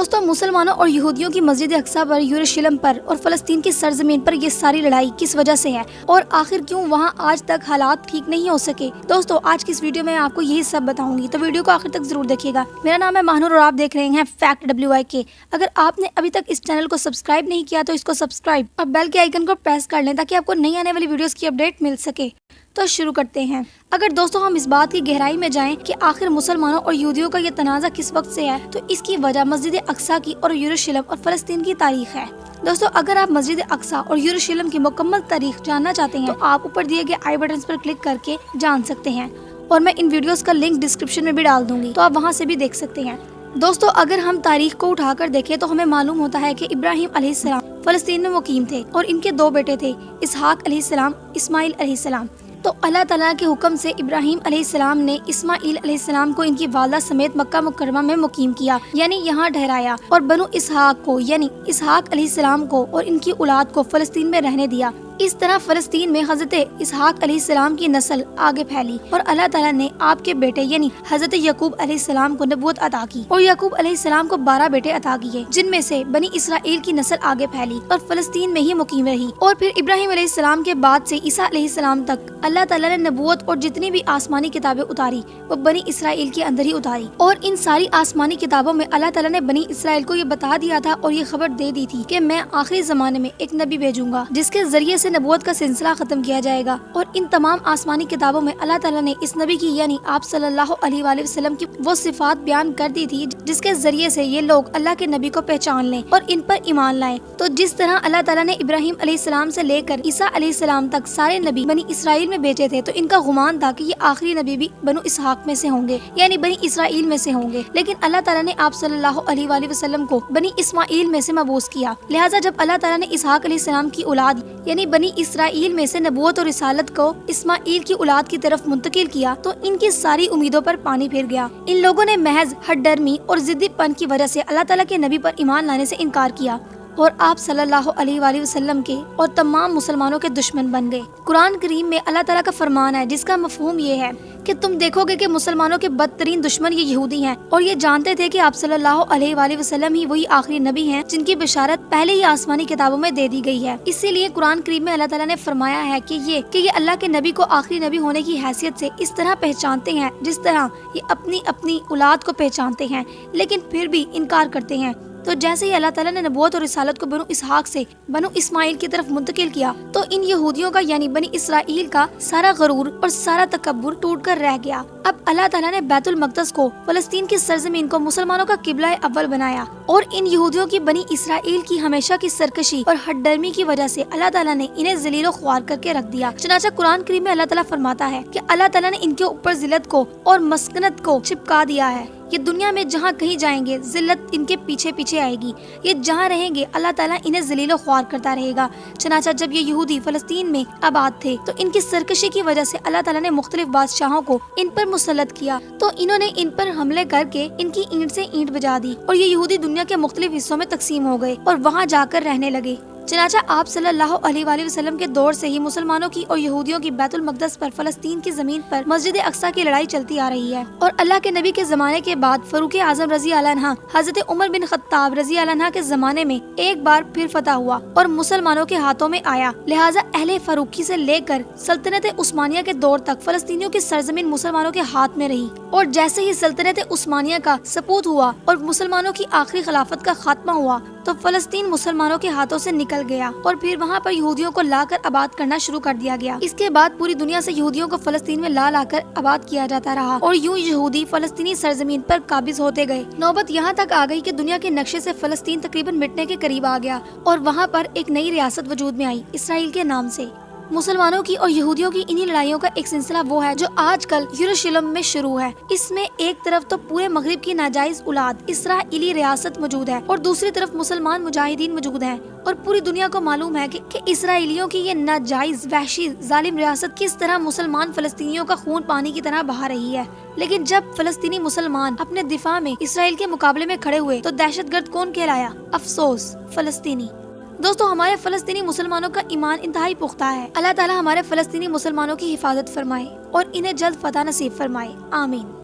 दोस्तों, मुसलमानों और यहूदियों की मस्जिद अक्सा पर, यरूशलेम पर और फलस्तीन की सरजमीन पर ये सारी लड़ाई किस वजह से है और आखिर क्यों वहाँ आज तक हालात ठीक नहीं हो सके। दोस्तों, आज की इस वीडियो में आपको यही सब बताऊंगी, तो वीडियो को आखिर तक जरूर देखिएगा। मेरा नाम है महानूर और आप देख रहे हैं फैक्ट WIK। अगर आपने अभी तक इस चैनल को सब्सक्राइब नहीं किया तो इसको सब्सक्राइब और बेल के आइकन को प्रेस कर लें ताकि आपको नई आने वाली वीडियोस की अपडेट मिल सके। तो शुरू करते हैं। अगर दोस्तों हम इस बात की गहराई में जाएं कि आखिर मुसलमानों और यहूदियों का ये तनाज़ा किस वक्त से है, तो इसकी वजह मस्जिद अक्सा की और यरूशलेम और फलस्तीन की तारीख है। दोस्तों, अगर आप मस्जिद अक्सा और यरूशलेम की मुकम्मल तारीख जानना चाहते हैं तो आप ऊपर दिए गए आई बटन पर क्लिक करके जान सकते हैं और मैं इन वीडियोस का लिंक डिस्क्रिप्शन में भी डाल दूंगी, तो आप वहां से भी देख सकते हैं। दोस्तों, अगर हम तारीख को उठाकर देखें तो हमें मालूम होता है कि इब्राहिम अलैहिस्सलाम फलस्तीन में मुकीम थे और इनके दो बेटे थे, इसहाक अलैहिस्सलाम, इस्माइल अलैहिस्सलाम। तो अल्लाह ताला के हुक्म से इब्राहिम अलैहिस्सलाम ने इस्माइल अलैहिस्सलाम को इनकी वालदा समेत मक्का मुकर्रमा में मुकीम किया, यानी यहाँ ठहराया, और बनु इसहाक को यानी इसहाक अलैहिस्सलाम को और इनकी औलाद को फलस्तीन में रहने दिया। इस तरह फलस्तीन में हजरत इसहाक अलैहिस्सलाम की नस्ल आगे फैली और अल्लाह ताला ने आपके बेटे यानी हजरत यकूब अलैहिस्सलाम को नबूवत अता की और यकूब अलैहिस्सलाम को 12 बेटे अता किए, जिनमें से बनी इसराइल की नस्ल आगे फैली और फलस्तीन में ही मुकीम रही। और फिर इब्राहिम अलैहिस्सलाम के बाद से ईसा अलैहिस्सलाम तक अल्लाह ताला ने नबूवत और जितनी भी आसमानी किताबें उतारी वो बनी इसराइल के अंदर ही उतारी। और इन सारी आसमानी किताबों में अल्लाह ताला ने बनी इसराइल को ये बता दिया था और ये खबर दे दी थी कि मैं आखिरी जमाने में एक नबी भेजूंगा जिसके जरिए से नबूवत का सिलसिला खत्म किया जाएगा। और इन तमाम आसमानी किताबों में अल्लाह ताला ने इस नबी की यानी आप सल्लल्लाहु अलैहि वसल्लम की वो सिफात बयान कर दी थी जिसके जरिए से ये लोग अल्लाह के नबी को पहचान लें और इन पर ईमान लाएं। तो जिस तरह अल्लाह ताला ने इब्राहिम अलैहिस्सलाम से लेकर ईसा अलैहिस्सलाम तक सारे नबी बनी इसराइल में भेजे थे, तो इनका गुमान था कि ये आखिरी नबी भी बनु इसहाक में से होंगे यानी बनी इसराइल में से होंगे। लेकिन अल्लाह ताला ने आप सल्लल्लाहु अलैहि वसल्लम को बनी इस्माइल में से मबूस किया। लिहाजा जब अल्लाह ताला ने इसहाक अलैहिस्सलाम की औलाद यानी बनी इसराइल में से नबूवत और रिसालत को इस्माइल की औलाद की तरफ मुंतकिल किया तो इनकी सारी उम्मीदों पर पानी फिर गया। इन लोगों ने महज हठधर्मी और जिद्दीपन की वजह से अल्लाह ताला के नबी पर ईमान लाने से इनकार किया और आप सल्लल्लाहु अलैहि वसल्लम के और तमाम मुसलमानों के दुश्मन बन गए। कुरान करीम में अल्लाह ताला का फरमान है जिसका मफहूम ये है कि तुम देखोगे कि मुसलमानों के बदतरीन दुश्मन ये यहूदी हैं और ये जानते थे कि आप सल्लल्लाहु अलैहि वसल्लम ही वही आखिरी नबी हैं जिनकी बिशारत पहले ही आसमानी किताबों में दे दी गई है। इसीलिए कुरान करीम में अल्लाह ताला ने फरमाया है कि ये अल्लाह के नबी को आखिरी नबी होने की हैसियत से इस तरह पहचानते हैं जिस तरह ये अपनी अपनी औलाद को पहचानते हैं, लेकिन फिर भी इनकार करते हैं। तो जैसे ही अल्लाह ताला ने नबूवत और रिसालत को बनु इसहाक से बनु इस्माइल की तरफ मुंतकिल किया तो इन यहूदियों का यानी बनी इसराइल का सारा गरूर और सारा तकब्बुर टूट कर रह गया। अब अल्लाह ताला ने बैतुल मक़दस को फलस्तीन की सरजमीन को मुसलमानों का किबला अव्वल बनाया और इन यहूदियों की बनी इसराइल की हमेशा की सरकशी और हठधर्मी की वजह से अल्लाह ताला ने इन्हें जलीलो ख्वार करके रख दिया। चुनांचे कुरान करीम में अल्लाह ताला फरमाता है कि अल्लाह ताला ने इनके ऊपर जिल्लत को और मस्कनत को चिपका दिया है। ये दुनिया में जहाँ कहीं जाएंगे जिल्लत इनके पीछे पीछे आएगी, ये जहाँ रहेंगे अल्लाह ताला इन्हें जलीलो ख्वार करता रहेगा। चनाचा जब ये यहूदी फलस्तीन में आबाद थे तो इनकी सरकशी की वजह से अल्लाह ताला ने मुख्तलिफ बादशाहों को इन पर मुसल्लत किया, तो इन्होंने इन पर हमले करके इनकी ईंट से ईंट बजा दी और ये यहूदी दुनिया के मुख्तलिफ हिस्सों में तकसीम हो गए और वहाँ जाकर रहने लगे। चनाचा आप सल्लल्लाहु अलैहि वसल्लम के दौर से ही मुसलमानों की और यहूदियों की बैतुल मक़दस पर फलस्तीन की जमीन पर मस्जिद अक्सा की लड़ाई चलती आ रही है और अल्लाह के नबी के जमाने के बाद फरूक आजम रजी अल्लाह अन्हा हजरत उमर बिन खत्ताब रजी अल्लाह अन्हा के जमाने में एक बार फिर फतह हुआ और मुसलमानों के हाथों में आया। लिहाजा अहले फरूकी से लेकर सल्तनत उस्मानिया के दौर तक फलस्तीनियों की सरजमीन मुसलमानों के हाथ में रही और जैसे ही सल्तनत उस्मानिया का सपूत हुआ और मुसलमानों की आखिरी खिलाफत का खात्मा हुआ तो फलस्तीन मुसलमानों के हाथों से निकल गया और फिर वहाँ पर यहूदियों को लाकर आबाद करना शुरू कर दिया गया। इसके बाद पूरी दुनिया से यहूदियों को फलस्तीन में ला लाकर आबाद किया जाता रहा और यूं यहूदी फलस्तीनी सरजमीन पर काबिज होते गए। नौबत यहाँ तक आ गई कि दुनिया के नक्शे से फलस्तीन तकरीबन मिटने के करीब आ गया और वहाँ पर एक नई रियासत वजूद में आई इसराइल के नाम से। मुसलमानों की और यहूदियों की इन्हीं लड़ाइयों का एक सिलसिला वो है जो आजकल यरूशलेम में शुरू है। इसमें एक तरफ तो पूरे मगरिब की नाजायज औलाद इसराइली रियासत मौजूद है और दूसरी तरफ मुसलमान मुजाहिदीन मौजूद हैं और पूरी दुनिया को मालूम है कि इसराइलियों की ये नाजायज वहशी जालिम रियासत किस तरह मुसलमान फलस्तीनियों का खून पानी की तरह बहा रही है। लेकिन जब फलस्तीनी मुसलमान अपने दिफा में इसराइल के मुकाबले में खड़े हुए तो दहशतगर्द कौन कहलाया? अफसोस, फलस्तीनी। दोस्तों, हमारे फलस्तीनी मुसलमानों का ईमान इंतहाई पुख्ता है। अल्लाह ताला हमारे फलस्तीनी मुसलमानों की हिफाजत फरमाए और इन्हें जल्द फतह नसीब फरमाए। आमीन।